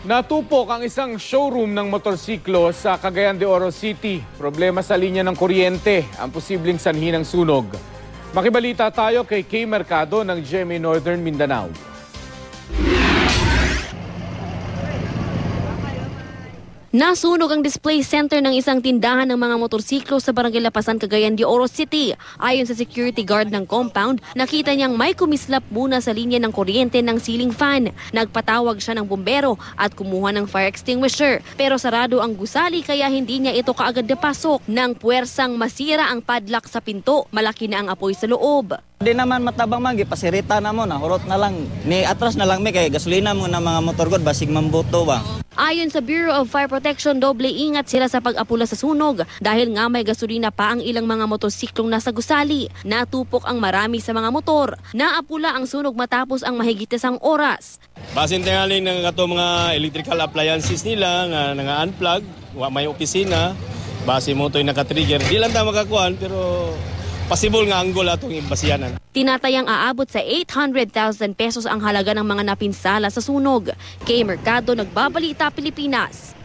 Natupok ang isang showroom ng motorsiklo sa Cagayan de Oro City. Problema sa linya ng kuryente ang posibleng sanhi ng sunog. Makibalita tayo kay Kay Mercado ng GMA Northern Mindanao. Nasunog ang display center ng isang tindahan ng mga motorsiklo sa Barangay Lapasan, Cagayan de Oro City. Ayon sa security guard ng compound, nakita niyang may kumislap muna sa linya ng kuryente ng ceiling fan. Nagpatawag siya ng bumbero at kumuha ng fire extinguisher. Pero sarado ang gusali kaya hindi niya ito kaagad napasok. Nang puwersang masira ang padlock sa pinto, malaki na ang apoy sa loob. Di naman matabang magi, pasirita na mo na, hurot na lang. Ni atras na lang may kay gasolina mo na mga motor god, basig mambuto ba. Ayon sa Bureau of Fire Protection, doble ingat sila sa pag-apula sa sunog dahil nga may gasolina pa ang ilang mga motorsiklong nasa gusali. Natupok ang marami sa mga motor. Naapula ang sunog matapos ang mahigit isang oras. Basin tingali ng ato mga electrical appliances nila nga unplug, may opisina, base mo ito'y nakatrigger. Di lang tayo makakuhan pero possible nga anggol atong imbasyanan. Tinatayang aabot sa 800,000 pesos ang halaga ng mga napinsala sa sunog. Kay Mercado, Nagbabalita, Pilipinas.